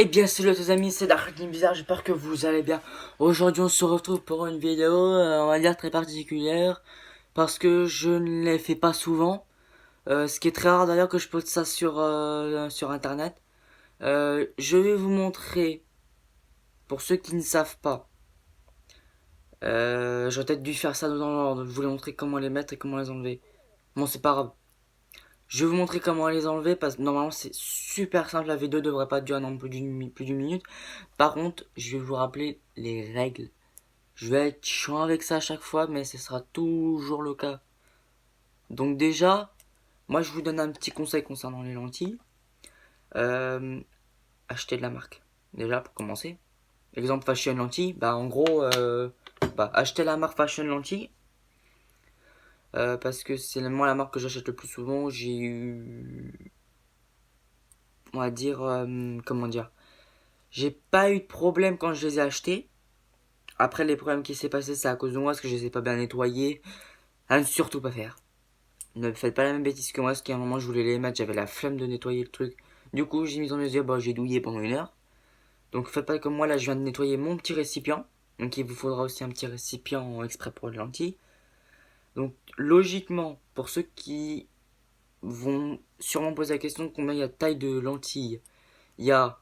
Eh bien salut à tous amis, c'est Darkin Bizarre, j'espère que vous allez bien. Aujourd'hui on se retrouve pour une vidéo, on va dire très particulière, parce que je ne les fais pas souvent. Ce qui est très rare d'ailleurs que je poste ça sur internet. Je vais vous montrer, pour ceux qui ne savent pas, j'aurais peut-être dû faire ça dans l'ordre, je voulais montrer comment les mettre et comment les enlever. Bon c'est pas grave. Je vais vous montrer comment les enlever parce que normalement c'est super simple, la vidéo devrait pas durer non plus d'une minute. Par contre, je vais vous rappeler les règles. Je vais être chiant avec ça à chaque fois, mais ce sera toujours le cas. Donc déjà, moi je vous donne un petit conseil concernant les lentilles. Euh, Acheter de la marque. Déjà pour commencer. Exemple Fashion Lentilles, bah en gros, acheter la marque Fashion Lentilles. Parce que c'est moi la marque que j'achète le plus souvent. J'ai eu, on va dire, comment dire, j'ai pas eu de problème quand je les ai achetés. Après les problèmes qui s'est passé, c'est à cause de moi, parce que je les ai pas bien nettoyés. À ne surtout pas faire. Ne faites pas la même bêtise que moi, parce qu'à un moment je voulais les mettre, j'avais la flemme de nettoyer le truc. Du coup, j'ai mis dans mes yeux, j'ai douillé pendant 1 heure. Donc faites pas comme moi, là je viens de nettoyer mon petit récipient. Donc il vous faudra aussi un petit récipient exprès pour les lentilles. Donc logiquement, pour ceux qui vont sûrement poser la question de combien il y a de taille de lentilles, il y a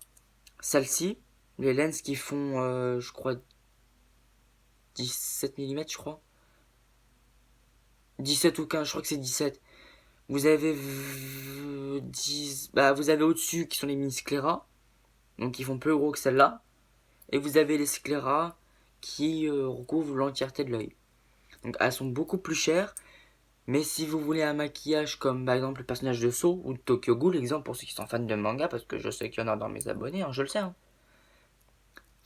celle-ci, les lenses qui font, je crois, 17 mm, je crois. 17 ou 15, je crois que c'est 17. Vous avez 10, vous avez au-dessus qui sont les mini scléras, donc ils font plus gros que celle-là. Et vous avez les scléras qui recouvrent l'entièreté de l'œil. Donc elles sont beaucoup plus chères, mais si vous voulez un maquillage comme par exemple le personnage de Saw ou de Tokyo Ghoul, exemple pour ceux qui sont fans de manga, parce que je sais qu'il y en a dans mes abonnés, hein, je le sais, hein,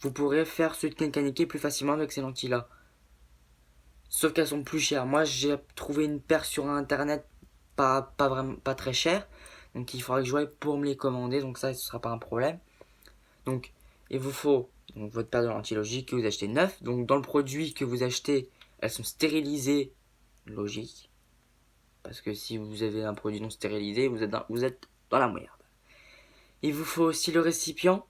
vous pourrez faire ce Kenkaneki plus facilement avec ces lentilles-là. Sauf qu'elles sont plus chères. Moi j'ai trouvé une paire sur internet pas vraiment pas très chère, donc il faudra que je voie pour me les commander, donc ça ce sera pas un problème. Donc il vous faut donc, votre paire de lentilles logique que vous achetez neuf. Donc dans le produit que vous achetez, elles sont stérilisées, logique. Parce que si vous avez un produit non stérilisé, vous êtes dans la merde. Il vous faut aussi le récipient.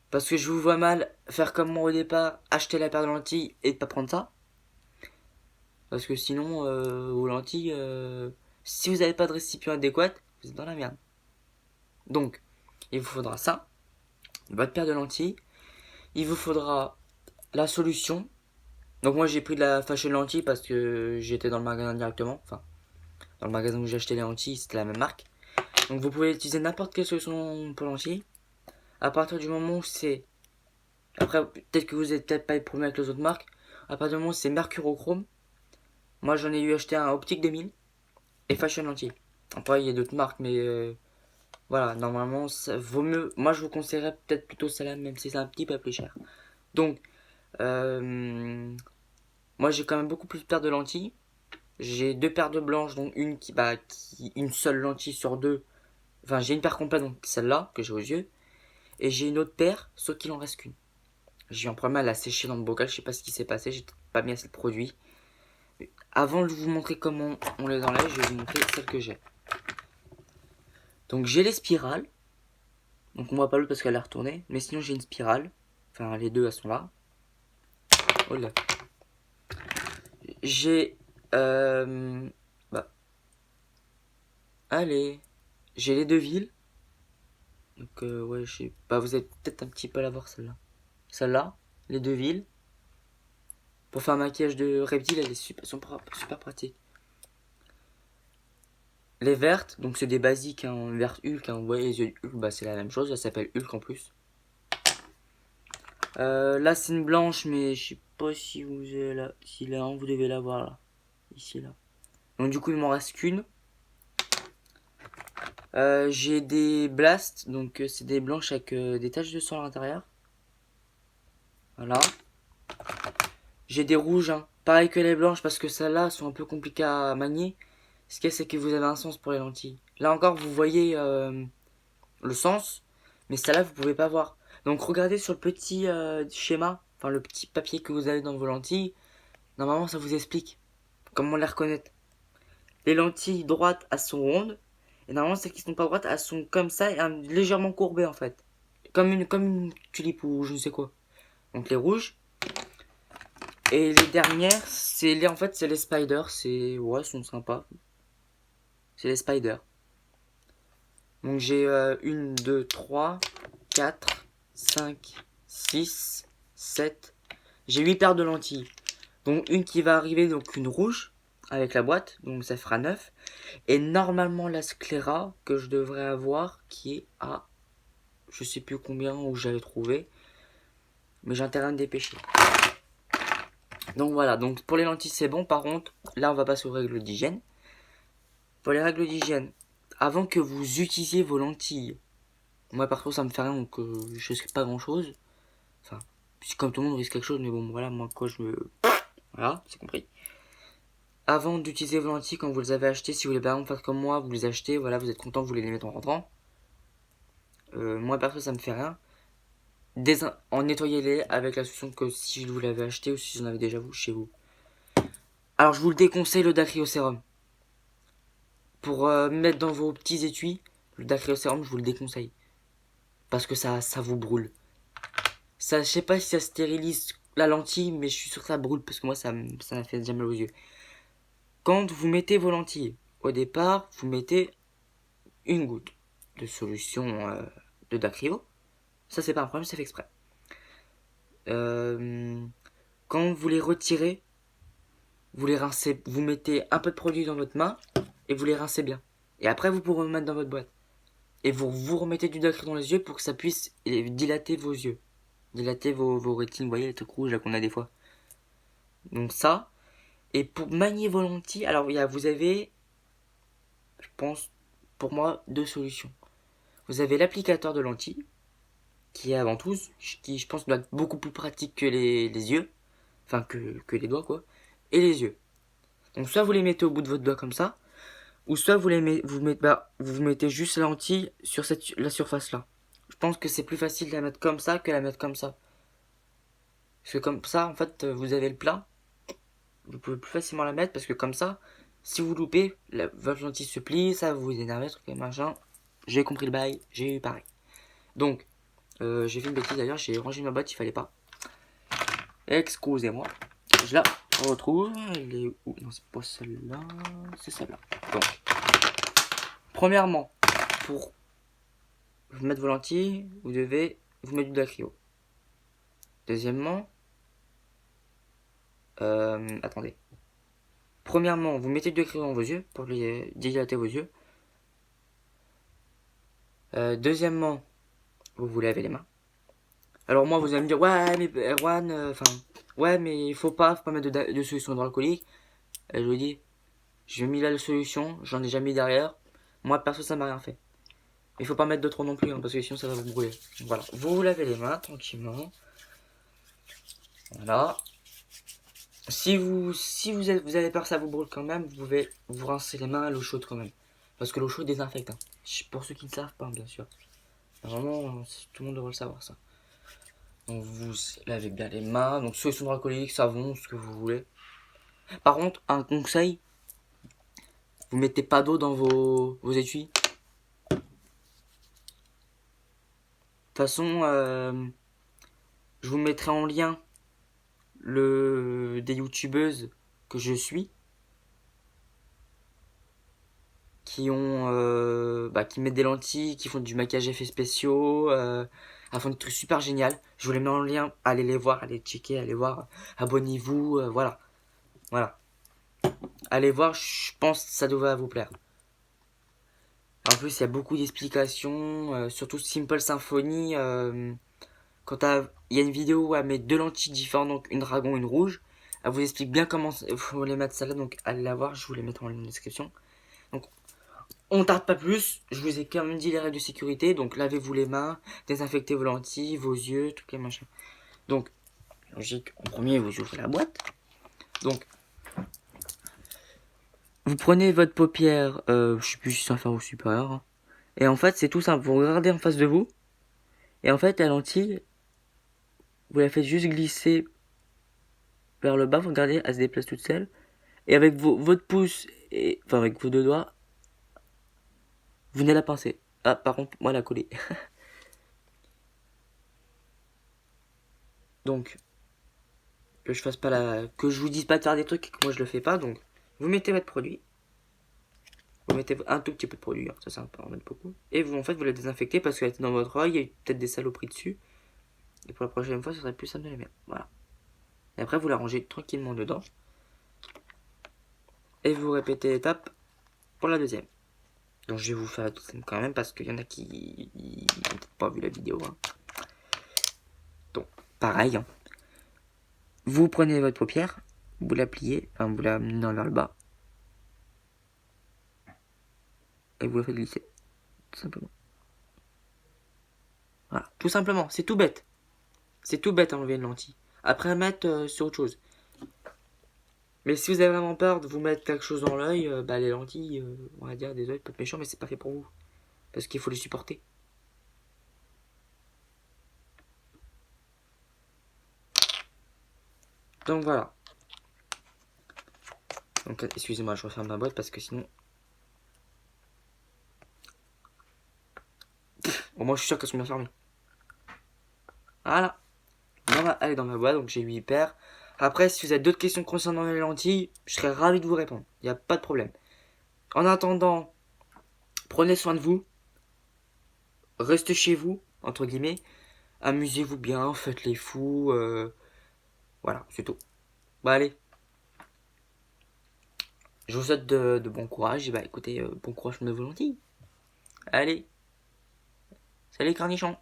Parce que je vous vois mal faire comme moi au départ, acheter la paire de lentilles et ne pas prendre ça. Parce que sinon, vos lentilles, si vous n'avez pas de récipient adéquat, vous êtes dans la merde. Donc, il vous faudra ça, votre paire de lentilles. Il vous faudra la solution. Donc moi j'ai pris de la fashion lentille parce que j'étais dans le magasin directement. Enfin, dans le magasin où j'ai acheté les lentilles, c'était la même marque. Donc vous pouvez utiliser n'importe quelle solution pour lentilles. À partir du moment où c'est... Après, peut-être que vous n'avez peut-être pas eu de problème avec les autres marques. À partir du moment où c'est mercurochrome. Moi j'en ai eu acheté un optique 2000 et fashion lentille. Après il y a d'autres marques mais voilà, normalement ça vaut mieux. Moi je vous conseillerais peut-être plutôt celle-là même si c'est un petit peu plus cher. Donc, moi j'ai quand même beaucoup plus de paires de lentilles. J'ai deux paires de blanches, donc une une seule lentille sur deux. Enfin, j'ai une paire complète, donc celle-là, que j'ai aux yeux. Et j'ai une autre paire, sauf qu'il en reste qu'une. J'ai eu un problème à la sécher dans le bocal, je sais pas ce qui s'est passé, j'ai pas mis assez de produit. Avant de vous montrer comment on les enlève, je vais vous montrer celle que j'ai. Donc j'ai les spirales. Donc on voit pas l'autre parce qu'elle est retournée. Mais sinon j'ai une spirale. Enfin, les deux, elles sont là. Oh là. J'ai... Euh, bah, allez. J'ai les deux villes. Donc ouais, je sais pas, vous allez peut-être un petit peu la voir celle-là. Celle-là, les deux villes. Pour faire un maquillage de reptile, elle est super pratique. Les vertes, donc c'est des basiques, hein, verte Hulk, hein, vous voyez les yeux de Hulk, c'est la même chose, elle s'appelle Hulk en plus. Là c'est une blanche, mais je sais pas si vous avez là, si là, vous devez la voir là, ici là. Donc du coup il m'en reste qu'une. J'ai des blasts, donc c'est des blanches avec des taches de sang à l'intérieur. Voilà. J'ai des rouges, hein. Pareil que les blanches, parce que celles-là sont un peu compliquées à manier. Ce qu'il y a, c'est que vous avez un sens pour les lentilles. Là encore, vous voyez le sens, mais celle-là, vous pouvez pas voir. Donc regardez sur le petit schéma, enfin le petit papier que vous avez dans vos lentilles. Normalement, ça vous explique comment les reconnaître. Les lentilles droites, elles sont rondes. Et normalement, celles qui sont pas droites, elles sont comme ça et légèrement courbées en fait. comme une tulipe ou je ne sais quoi. Donc les rouges. Et les dernières, en fait, c'est les spiders. Ouais, elles sont sympas. C'est les spiders. Donc j'ai 1, 2, 3, 4, 5, 6, 7. J'ai 8 paires de lentilles. Donc une qui va arriver, donc une rouge avec la boîte, donc ça fera 9. Et normalement la scléra que je devrais avoir qui est à je sais plus combien où j'avais trouvé. Mais j'ai intérêt à me dépêcher. Donc voilà, donc pour les lentilles c'est bon. Par contre, là on va passer aux règles d'hygiène. Pour les règles d'hygiène, avant que vous utilisiez vos lentilles, moi par contre ça me fait rien donc je risque pas grand chose. Enfin, comme tout le monde risque quelque chose, mais bon voilà, moi quoi je me... Voilà, c'est compris. Avant d'utiliser vos lentilles, quand vous les avez achetées, si vous voulez par exemple faire comme moi, vous les achetez, voilà, vous êtes content, vous les mettez en rentrant. Moi perso ça me fait rien. En nettoyez-les avec la solution que si vous l'avez acheté ou si vous en avez déjà vous chez vous. Alors je vous le déconseille le dacryocérum. Pour mettre dans vos petits étuis, le dacryocérum je vous le déconseille. Parce que ça vous brûle. Ça, je sais pas si ça stérilise la lentille, mais je suis sûr que ça brûle parce que moi ça m'a fait déjà mal aux yeux. Quand vous mettez vos lentilles, au départ, vous mettez une goutte de solution de dacryo. Ça c'est pas un problème, c'est fait exprès. Quand vous les retirez, vous les rincez, vous mettez un peu de produit dans votre main et vous les rincez bien. Et après vous pourrez remettre dans votre boîte. Et vous remettez du dacryo dans les yeux pour que ça puisse dilater vos yeux. Dilater vos rétines, vous voyez les trucs rouges là qu'on a des fois. Donc ça. Et pour manier vos lentilles, alors vous avez, je pense, pour moi, deux solutions. Vous avez l'applicateur de lentilles, qui est avant tout, qui je pense doit être beaucoup plus pratique que les yeux. Enfin que les doigts quoi. Et les yeux. Donc soit vous les mettez au bout de votre doigt comme ça, ou soit vous mettez juste la lentille sur la surface là. Je pense que c'est plus facile de la mettre comme ça que la mettre comme ça. Parce que comme ça, en fait, vous avez le plat. Vous pouvez plus facilement la mettre parce que comme ça, si vous loupez, votre lentille se plie, ça vous énerve, truc et machin. J'ai compris le bail, j'ai eu pareil. Donc, j'ai fait une bêtise d'ailleurs, j'ai rangé ma boîte, il fallait pas. Excusez-moi. Je la retrouve. Elle est où? Non, c'est pas celle-là. C'est celle-là. Donc, premièrement, pour mettre vos lentilles, vous devez vous mettre du dacryo. Deuxièmement, attendez. Premièrement, vous mettez du dacryo dans vos yeux pour dilater vos yeux. Deuxièmement, vous lavez les mains. Alors moi, vous allez me dire, ouais, mais Erwan, ouais, mais il faut pas mettre de solution hydroalcoolique. Je vous dis, j'ai mis la solution, j'en ai jamais mis derrière. Moi, perso, ça m'a rien fait. Il faut pas mettre de trop non plus, hein, parce que sinon ça va vous brûler. Voilà, vous lavez les mains tranquillement. Voilà. Si vous avez peur que ça vous brûle quand même, vous pouvez vous rincer les mains à l'eau chaude quand même. Parce que l'eau chaude désinfecte. Hein. Pour ceux qui ne savent pas, bien sûr. Normalement, tout le monde devrait le savoir ça. Donc vous lavez bien les mains. Donc solution hydroalcoolique, savon, ce que vous voulez. Par contre, un conseil, vous mettez pas d'eau dans vos étuis. De toute façon, je vous mettrai en lien des youtubeuses que je suis qui mettent des lentilles, qui font du maquillage effets spéciaux, elles font des trucs super géniaux. Je vous les mets en lien, allez les voir, allez checker, allez voir, abonnez-vous, voilà. Allez voir, je pense que ça devrait vous plaire. En plus, il y a beaucoup d'explications, surtout Simple Symphony. Il y a une vidéo où elle met deux lentilles différentes, donc une dragon, une rouge. Elle vous explique bien comment il faut les mettre celle-là, donc allez la voir, je vous les mettrai en lien dans la description. Donc, on ne tarde pas plus, je vous ai quand même dit les règles de sécurité, donc lavez-vous les mains, désinfectez vos lentilles, vos yeux, tout les machins. Donc, logique, en premier, vous ouvrez la boîte. Donc, vous prenez votre paupière, je sais plus si c'est inférieur ou supérieur, hein. Et en fait, c'est tout simple, vous regardez en face de vous, et en fait, la lentille, vous la faites juste glisser vers le bas, vous regardez, elle se déplace toute seule, et avec votre pouce, enfin avec vos deux doigts, vous venez la pincer. Ah, par contre, moi, la coller. Donc, que je vous dise pas de faire des trucs et que moi je le fais pas. Donc, vous mettez votre produit. Vous mettez un tout petit peu de produit, hein, ça sert pas à en mettre beaucoup. Et vous, en fait, vous la désinfectez parce qu'elle était dans votre œil, il y a eu peut-être des saloperies dessus. Et pour la prochaine fois, ce serait plus simple de les mettre. Voilà. Et après, vous la rangez tranquillement dedans. Et vous répétez l'étape pour la deuxième. Donc je vais vous faire la deuxième quand même parce qu'il y en a qui n'ont peut-être pas vu la vidéo. Hein. Donc, pareil. Hein. Vous prenez votre paupière, vous la pliez, enfin vous la menez vers le bas. Et vous la faites glisser. Tout simplement. Voilà, tout simplement, c'est tout bête. C'est tout bête à enlever une lentille. Après mettre sur autre chose. Mais si vous avez vraiment peur de vous mettre quelque chose dans l'œil, les lentilles, on va dire, désolé, peut être méchant, mais c'est pas fait pour vous. Parce qu'il faut les supporter. Donc voilà. Donc excusez-moi, je referme ma boîte parce que sinon... Au moins je suis sûr qu'elles sont bien fermées. Voilà. Elle est dans ma boîte, donc j'ai 8 paires. Après, si vous avez d'autres questions concernant les lentilles, je serais ravi de vous répondre. Il n'y a pas de problème. En attendant, prenez soin de vous. Restez chez vous, entre guillemets. Amusez-vous bien, faites les fous. Voilà, c'est tout. Allez. Je vous souhaite de bon courage. Et écoutez, bon courage pour vos lentilles. Allez. Salut, cornichons.